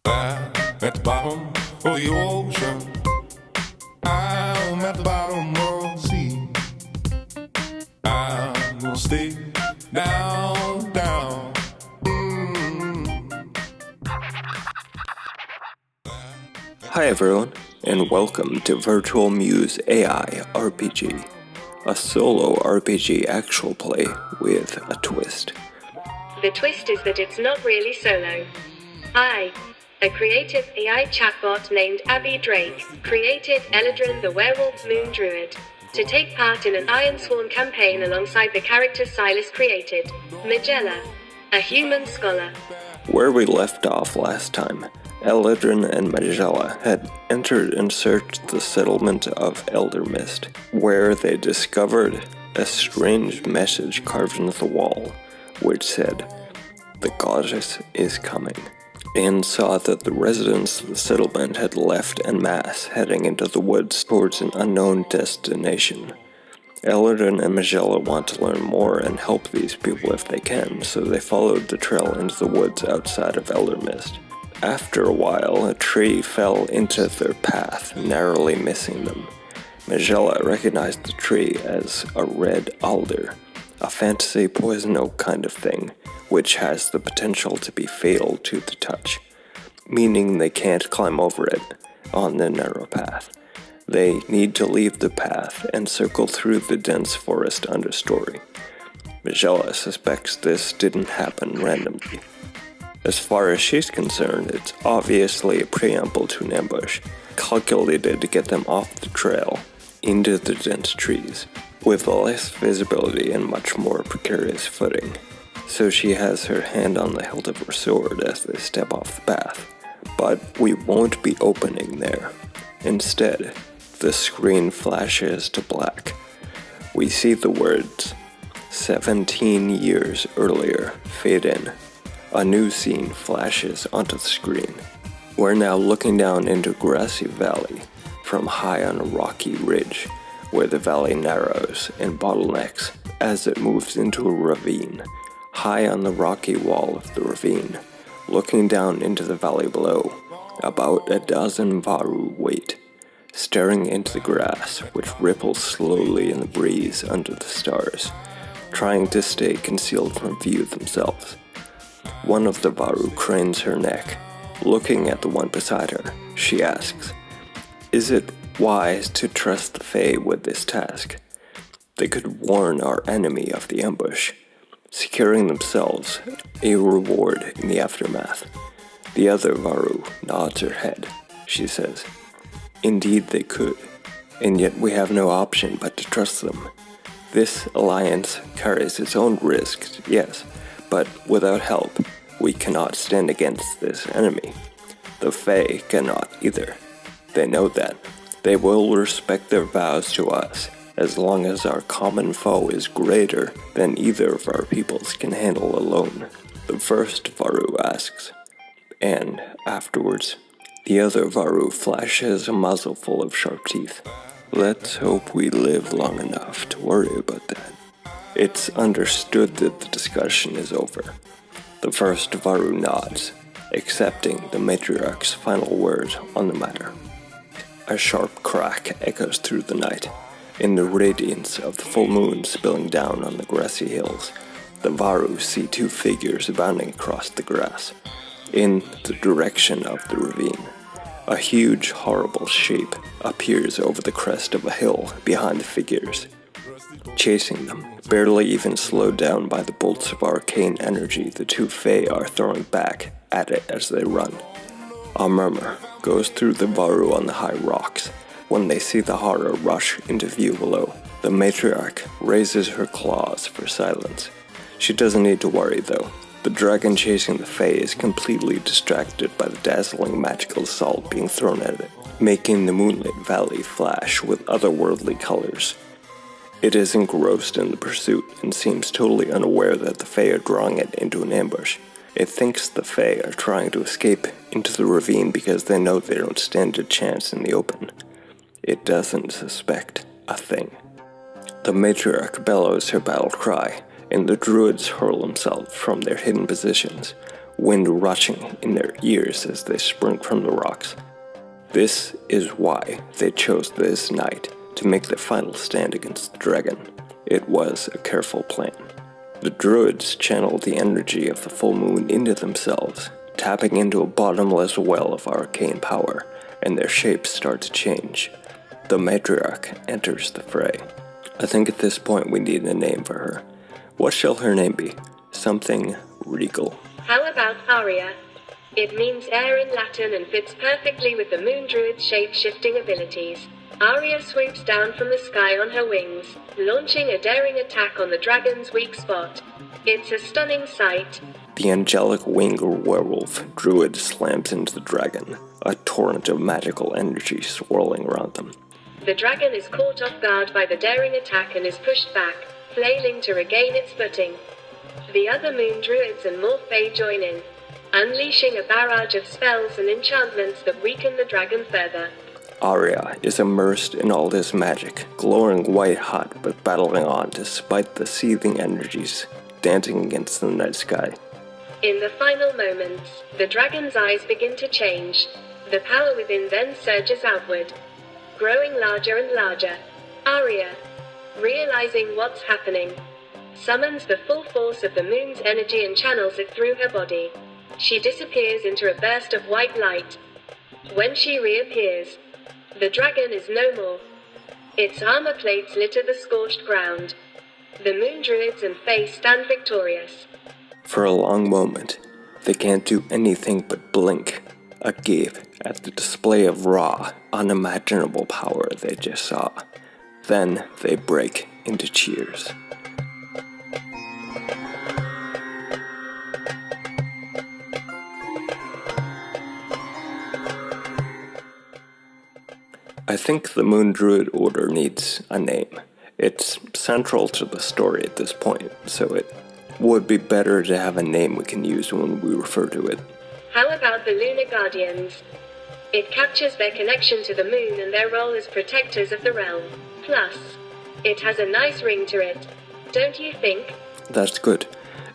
At the bottom of the ocean, I'm at the bottom of the sea. I'm gonna stay down, down. Hi everyone, and welcome to Virtual Muse AI RPG, a solo RPG actual play with a twist. The twist is that it's not really solo. I, a creative AI chatbot named Abigail Drake, created Eladrin the Werewolf Moon Druid to take part in an Ironsworn campaign alongside the character Silas created, Magella, a human scholar. Where we left off last time, Eladrin and Magella had entered and searched the settlement of Eldermist, where they discovered a strange message carved into the wall, which said, "The goddess is coming," and saw that the residents of the settlement had left en masse, heading into the woods towards an unknown destination. Eladrin and Magella want to learn more and help these people if they can, so they followed the trail into the woods outside of Eldermist. After a while, a tree fell into their path, narrowly missing them. Magella recognized the tree as a red alder, a fantasy poison oak kind of thing, which has the potential to be fatal to the touch, meaning they can't climb over it on the narrow path. They need to leave the path and circle through the dense forest understory. Magella suspects this didn't happen randomly. As far as she's concerned, it's obviously a preamble to an ambush, calculated to get them off the trail into the dense trees, with less visibility and much more precarious footing. So she has her hand on the hilt of her sword as they step off the path. But we won't be opening there. Instead, the screen flashes to black. We see the words, 17 years earlier, fade in. A new scene flashes onto the screen. We're now looking down into a grassy valley from high on a rocky ridge, where the valley narrows and bottlenecks as it moves into a ravine. High on the rocky wall of the ravine, looking down into the valley below, about a dozen Varu wait, staring into the grass which ripples slowly in the breeze under the stars, trying to stay concealed from view themselves. One of the Varu cranes her neck. Looking at the one beside her, she asks, "Is it wise to trust the Fae with this task? They could warn our enemy of the ambush, securing themselves a reward in the aftermath." The other Varu nods her head. She says, "Indeed they could, and yet we have no option but to trust them. This alliance carries its own risks, yes, but without help, we cannot stand against this enemy. The Fae cannot either. They know that. They will respect their vows to us, as long as our common foe is greater than either of our peoples can handle alone." The first Varu asks, and afterwards, the other Varu flashes a muzzle full of sharp teeth. "Let's hope we live long enough to worry about that." It's understood that the discussion is over. The first Varu nods, accepting the matriarch's final word on the matter. A sharp crack echoes through the night. In the radiance of the full moon spilling down on the grassy hills, the Varu see two figures bounding across the grass, in the direction of the ravine. A huge, horrible shape appears over the crest of a hill behind the figures, chasing them, barely even slowed down by the bolts of arcane energy the two Fae are throwing back at it as they run. A murmur goes through the Varu on the high rocks when they see the horror rush into view below. The matriarch raises her claws for silence. She doesn't need to worry though. The dragon chasing the Fae is completely distracted by the dazzling magical assault being thrown at it, making the moonlit valley flash with otherworldly colors. It is engrossed in the pursuit and seems totally unaware that the Fae are drawing it into an ambush. It thinks the Fae are trying to escape into the ravine because they know they don't stand a chance in the open. It doesn't suspect a thing. The matriarch bellows her battle cry, and the druids hurl themselves from their hidden positions, wind rushing in their ears as they sprung from the rocks. This is why they chose this night to make their final stand against the dragon. It was a careful plan. The druids channeled the energy of the full moon into themselves, tapping into a bottomless well of arcane power, and their shapes start to change. The matriarch enters the fray. I think at this point we need a name for her. What shall her name be? Something regal. How about Aria? It means air in Latin and fits perfectly with the moon druid's shape-shifting abilities. Aria swoops down from the sky on her wings, launching a daring attack on the dragon's weak spot. It's a stunning sight. The angelic winged werewolf druid slams into the dragon, a torrent of magical energy swirling around them. The dragon is caught off guard by the daring attack and is pushed back, flailing to regain its footing. The other moon druids and more fae join in, unleashing a barrage of spells and enchantments that weaken the dragon further. Aria is immersed in all this magic, glowing white-hot but battling on despite the seething energies dancing against the night sky. In the final moments, the dragon's eyes begin to change. The power within then surges outward, growing larger and larger. Aria, realizing what's happening, summons the full force of the moon's energy and channels it through her body. She disappears into a burst of white light. When she reappears, the dragon is no more. Its armor plates litter the scorched ground. The moon druids and fae stand victorious. For a long moment, they can't do anything but blink, agape at the display of raw, unimaginable power they just saw. Then they break into cheers. I think the Moon Druid Order needs a name. It's central to the story at this point, so it would be better to have a name we can use when we refer to it. How about the Lunar Guardians? It captures their connection to the moon and their role as protectors of the realm. Plus, it has a nice ring to it, don't you think? That's good.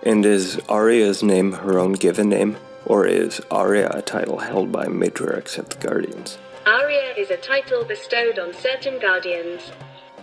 And is Aria's name her own given name, or is Aria a title held by matriarchs of the Guardians? Aria is a title bestowed on certain guardians.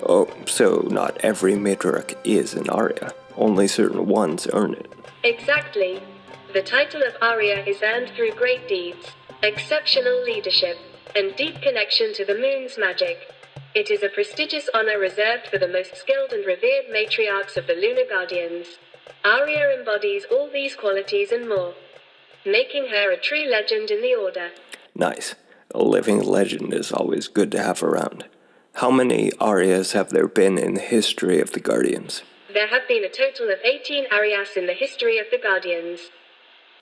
Oh, so not every matriarch is an Aria. Only certain ones earn it. Exactly. The title of Aria is earned through great deeds, exceptional leadership, and deep connection to the moon's magic. It is a prestigious honor reserved for the most skilled and revered matriarchs of the Lunar Guardians. Aria embodies all these qualities and more, making her a true legend in the Order. Nice. A living legend is always good to have around. How many Arias have there been in the history of the Guardians? There have been a total of 18 Arias in the history of the Guardians.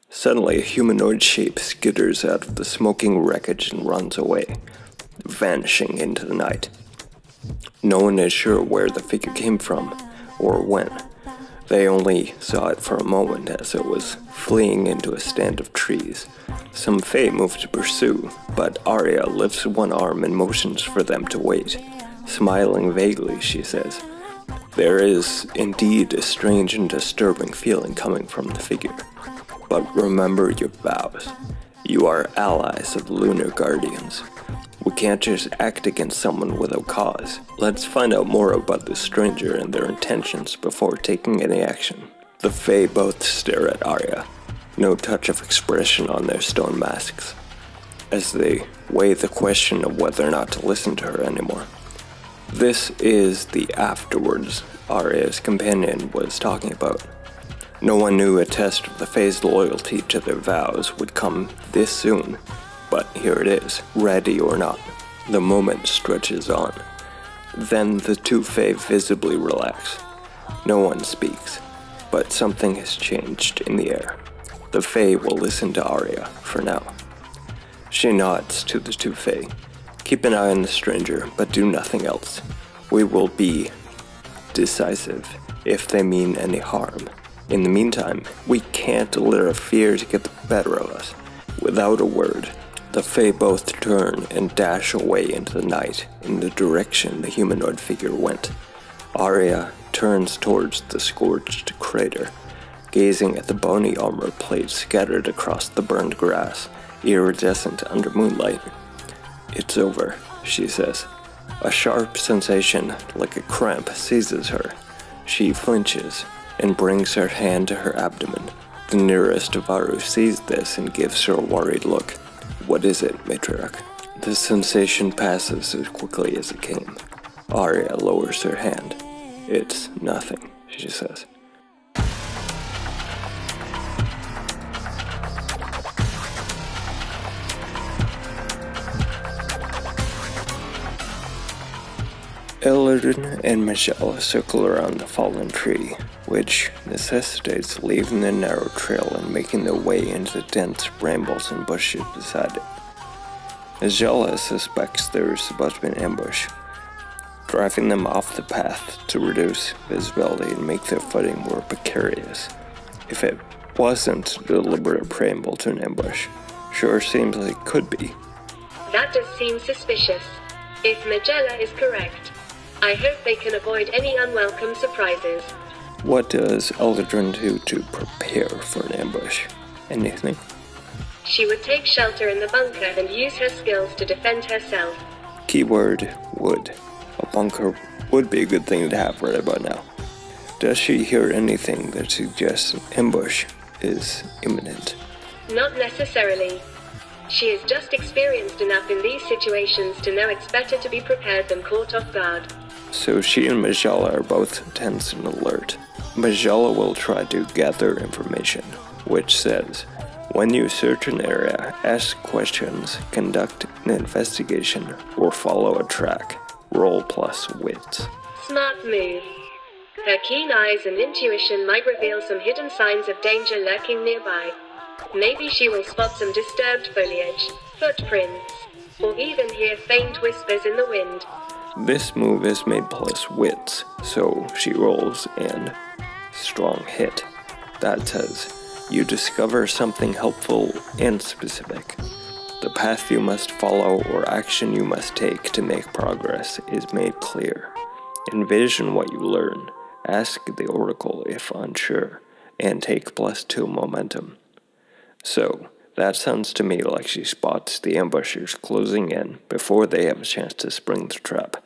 Suddenly, a humanoid shape skitters out of the smoking wreckage and runs away, vanishing into the night. No one is sure where the figure came from, or when. They only saw it for a moment as it was fleeing into a stand of trees. Some fae move to pursue, but Aria lifts one arm and motions for them to wait. Smiling vaguely, she says, "There is indeed a strange and disturbing feeling coming from the figure. But remember your vows. You are allies of the Lunar Guardians. We can't just act against someone without cause. Let's find out more about this stranger and their intentions before taking any action." The fae both stare at Aria, no touch of expression on their stone masks, as they weigh the question of whether or not to listen to her anymore. This is the afterwards Aria's companion was talking about. No one knew a test of the fae's loyalty to their vows would come this soon, but here it is, ready or not. The moment stretches on. Then the two fae visibly relax. No one speaks, but something has changed in the air. The fae will listen to Aria for now. She nods to the two fae. "Keep an eye on the stranger, but do nothing else. We will be decisive if they mean any harm. In the meantime, we can't let our fear to get the better of us." Without a word, the fae both turn and dash away into the night in the direction the humanoid figure went. Aria turns towards the scorched crater, gazing at the bony armor plates scattered across the burned grass, iridescent under moonlight. "It's over," she says. A sharp sensation, like a cramp, seizes her. She flinches and brings her hand to her abdomen. The nearest Varu sees this and gives her a worried look. "What is it, matriarch?" The sensation passes as quickly as it came. Arya lowers her hand. "It's nothing," she says. Eldrin and Michelle circle around the fallen tree, which necessitates leaving the narrow trail and making their way into the dense brambles and bushes beside it. Michelle suspects there's about to be an ambush, driving them off the path to reduce visibility and make their footing more precarious. If it wasn't a deliberate preamble to an ambush, sure seems like it could be. That does seem suspicious. If Magella is correct, I hope they can avoid any unwelcome surprises. What does Eldrin do to prepare for an ambush? Anything? She would take shelter in the bunker and use her skills to defend herself. Keyword would. A bunker would be a good thing to have right about now. Does she hear anything that suggests an ambush is imminent? Not necessarily. She is just experienced enough in these situations to know it's better to be prepared than caught off guard. So she and Magella are both tense and alert. Magella will try to gather information, which says, when you search an area, ask questions, conduct an investigation, or follow a track. Roll plus wits. Smart move. Her keen eyes and intuition might reveal some hidden signs of danger lurking nearby. Maybe she will spot some disturbed foliage, footprints, or even hear faint whispers in the wind. This move is made plus wits, so she rolls and strong hit. That says, you discover something helpful and specific. The path you must follow or action you must take to make progress is made clear. Envision what you learn, ask the oracle if unsure, and take +2 momentum. So, that sounds to me like she spots the ambushers closing in before they have a chance to spring the trap.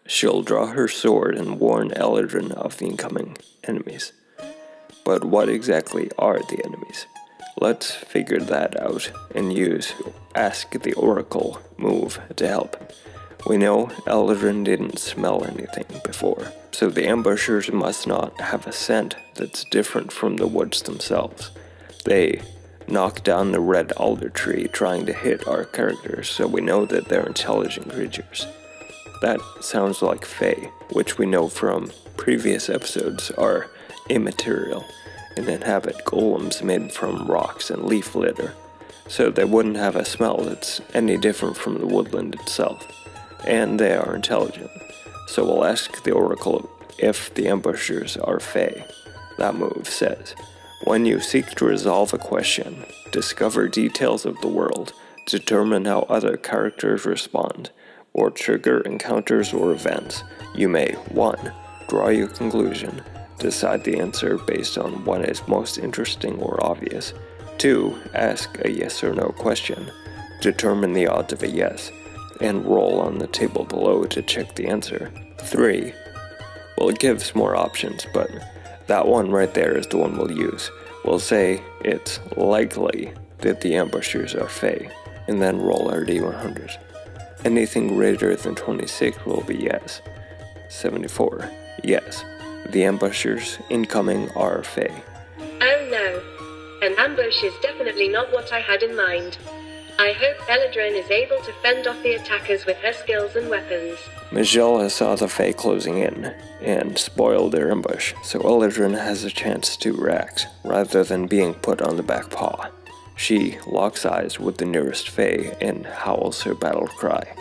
She'll draw her sword and warn Eldrin of the incoming enemies. But what exactly are the enemies? Let's figure that out and use Ask the Oracle move to help. We know Eldrin didn't smell anything before, so the ambushers must not have a scent that's different from the woods themselves. They knock down the red alder tree trying to hit our characters, so we know that they're intelligent creatures. That sounds like Fae, which we know from previous episodes are immaterial and inhabit golems made from rocks and leaf litter, so they wouldn't have a smell that's any different from the woodland itself, and they are intelligent. So we'll ask the oracle if the ambushers are Fae. That move says, when you seek to resolve a question, discover details of the world, determine how other characters respond, or trigger encounters or events, you may 1. Draw your conclusion, decide the answer based on what is most interesting or obvious. 2. Ask a yes or no question, determine the odds of a yes, and roll on the table below to check the answer. 3. Well, it gives more options, but that one right there is the one we'll use. We'll say it's likely that the ambushers are Fae, and then roll our D100. Anything greater than 26 will be yes. 74, yes. The ambushers incoming are Fae. Oh no. An ambush is definitely not what I had in mind. I hope Eldrin is able to fend off the attackers with her skills and weapons. Magella saw the Fae closing in and spoiled their ambush, so Eldrin has a chance to react, rather than being put on the back paw. She locks eyes with the nearest Fae and howls her battle cry.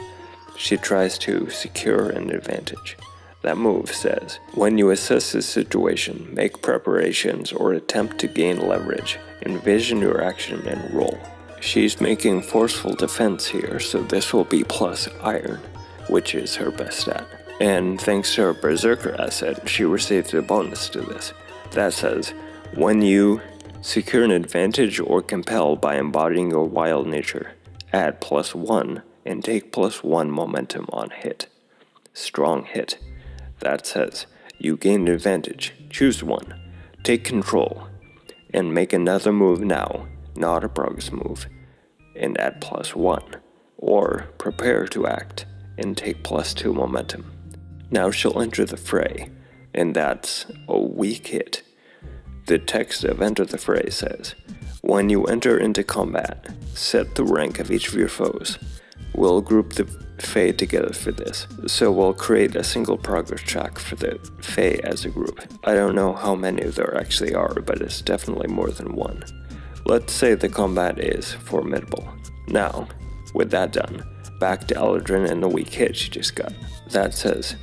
She tries to secure an advantage. That move says, when you assess the situation, make preparations or attempt to gain leverage, envision your action and roll. She's making forceful defense here, so this will be plus iron, which is her best stat. And thanks to her berserker asset, she receives a bonus to this. That says, When you secure an advantage or compel by embodying your wild nature, add +1 and take +1 momentum on hit. Strong hit. That says, you gain an advantage, choose one, take control, and make another move now, not a progress move, and add +1. Or prepare to act and take +2 momentum. Now she'll enter the fray, and that's a weak hit. The text of Enter the Fray says, when you enter into combat, set the rank of each of your foes. We'll group the Fae together for this, so we'll create a single progress track for the Fae as a group. I don't know how many there actually are, but it's definitely more than one. Let's say the combat is formidable. Now, with that done, back to Eldrin and the weak hit she just got. That says,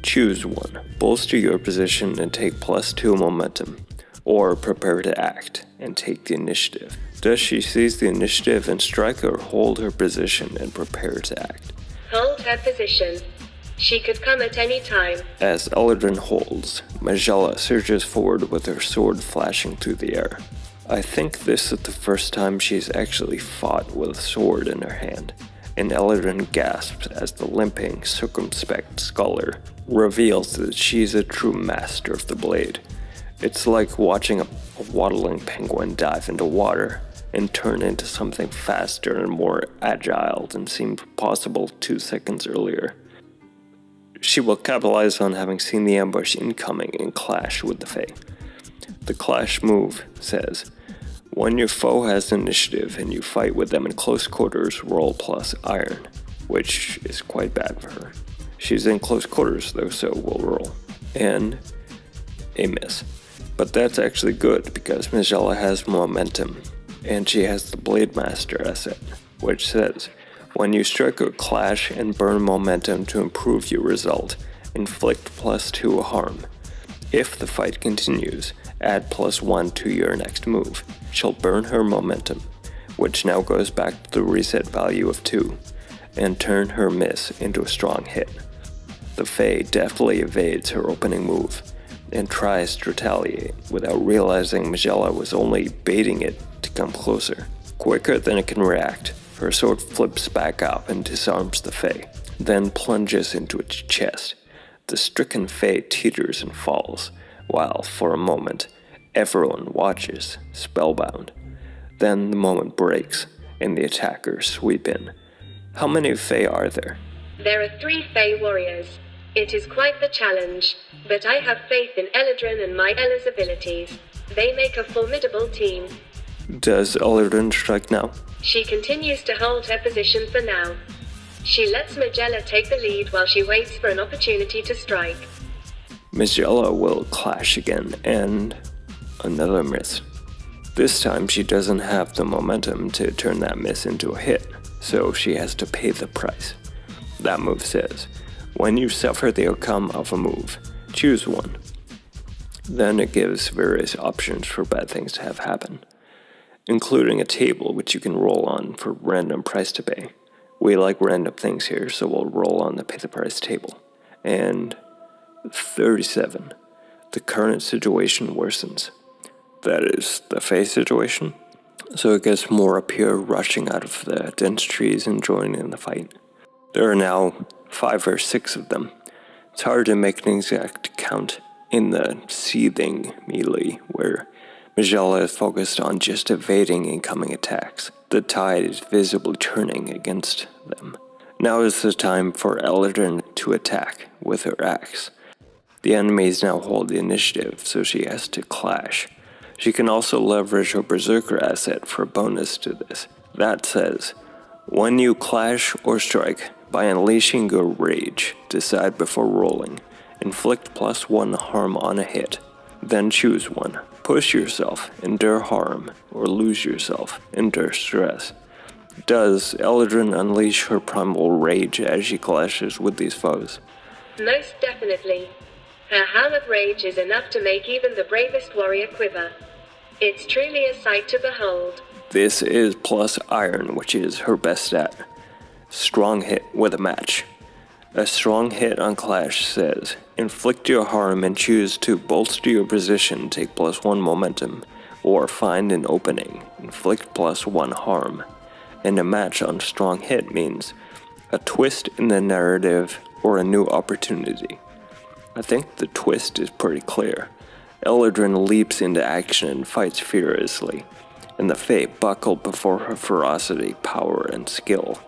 choose one, bolster your position and take +2 momentum, or prepare to act and take the initiative. Does she seize the initiative and strike or hold her position and prepare to act? Hold her position. She could come at any time. As Eldrin holds, Majella surges forward with her sword flashing through the air. I think this is the first time she's actually fought with a sword in her hand, and Eldrin gasps as the limping, circumspect scholar reveals that she's a true master of the blade. It's like watching a waddling penguin dive into water and turn into something faster and more agile than seemed possible 2 seconds earlier. She will capitalize on having seen the ambush incoming and clash with the Fae. The clash move says, when your foe has initiative and you fight with them in close quarters, roll +iron, which is quite bad for her. She's in close quarters though, so we'll roll. And a miss. But that's actually good because Majella has momentum, and she has the Blade Master asset, which says, when you strike or clash and burn momentum to improve your result, inflict +2 harm. If the fight continues, add +1 to your next move. She'll burn her momentum, which now goes back to the reset value of 2, and turn her miss into a strong hit. The Fae deftly evades her opening move, and tries to retaliate without realizing Majella was only baiting it to come closer. Quicker than it can react, her sword flips back up and disarms the Fae, then plunges into its chest. The stricken Fae teeters and falls, while, for a moment, everyone watches, spellbound. Then the moment breaks, and the attackers sweep in. How many Fae are there? There are 3 Fae warriors. It is quite the challenge, but I have faith in Eldrin and my Ella's abilities. They make a formidable team. Does Eldrin strike now? She continues to hold her position for now. She lets Majella take the lead while she waits for an opportunity to strike. Majella will clash again, and another miss. This time she doesn't have the momentum to turn that miss into a hit, so she has to pay the price. That move says, when you suffer the outcome of a move, choose one. Then it gives various options for bad things to have happen, including a table which you can roll on for random price to pay. We like random things here, so we'll roll on the pay the price table. And 37. The current situation worsens. That is the Fae situation. So it gets more up here, rushing out of the dense trees and joining in the fight. There are now 5 or 6 of them. It's hard to make an exact count in the seething melee, where Majella is focused on just evading incoming attacks. The tide is visibly turning against them. Now is the time for Eldrin to attack with her axe. The enemies now hold the initiative, so she has to clash. She can also leverage her Berserker asset for a bonus to this. That says, when you clash or strike, by unleashing your rage, decide before rolling. Inflict +1 harm on a hit. Then choose one. Push yourself, endure harm, or lose yourself, endure stress. Does Eldrin unleash her primal rage as she clashes with these foes? Most definitely. Her howl of rage is enough to make even the bravest warrior quiver. It's truly a sight to behold. This is +iron, which is her best stat. Strong hit with a match. A strong hit on Clash says, inflict your harm and choose to bolster your position, take +1 momentum, or find an opening, inflict +1 harm. And a match on strong hit means a twist in the narrative or a new opportunity. I think the twist is pretty clear. Eldrin leaps into action and fights furiously, and the Fae buckle before her ferocity, power, and skill.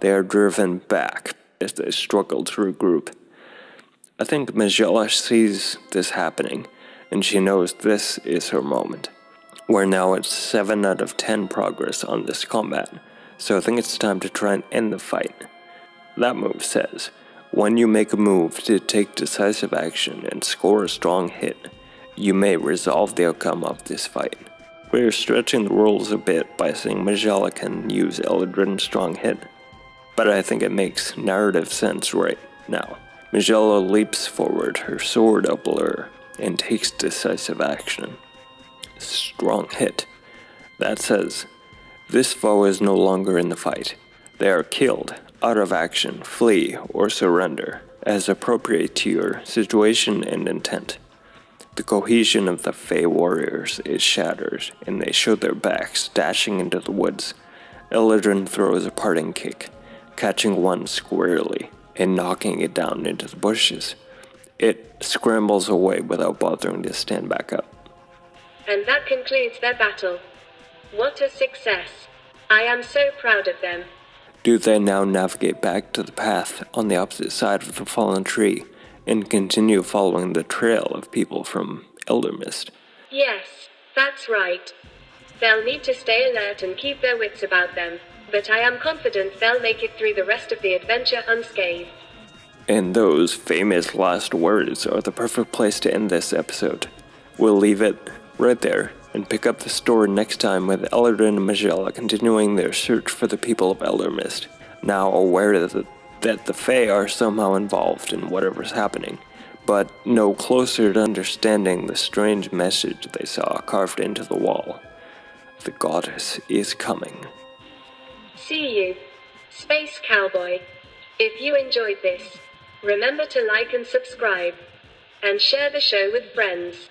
They are driven back as they struggle to regroup. I think Magella sees this happening, and she knows this is her moment. We're now at 7 out of 10 progress on this combat, so I think it's time to try and end the fight. That move says, when you make a move to take decisive action and score a strong hit, you may resolve the outcome of this fight. We're stretching the rules a bit by saying Magella can use Eldrin's strong hit, but I think it makes narrative sense right now. Magella leaps forward, her sword upblur, and takes decisive action. Strong hit. That says, this foe is no longer in the fight. They are killed, out of action, flee, or surrender, as appropriate to your situation and intent. The cohesion of the Fae warriors is shattered, and they show their backs, dashing into the woods. Eldrin throws a parting kick, catching one squarely and knocking it down into the bushes. It scrambles away without bothering to stand back up. And that concludes their battle. What a success. I am so proud of them. Do they now navigate back to the path on the opposite side of the fallen tree and continue following the trail of people from Eldermist? Yes, that's right. They'll need to stay alert and keep their wits about them, but I am confident they'll make it through the rest of the adventure unscathed. And those famous last words are the perfect place to end this episode. We'll leave it right there and pick up the story next time with Eldrin and Magella continuing their search for the people of Eldermist, now aware that the Fae are somehow involved in whatever's happening, but no closer to understanding the strange message they saw carved into the wall. The goddess is coming. See you, Space Cowboy. If you enjoyed this, remember to like and subscribe, and share the show with friends.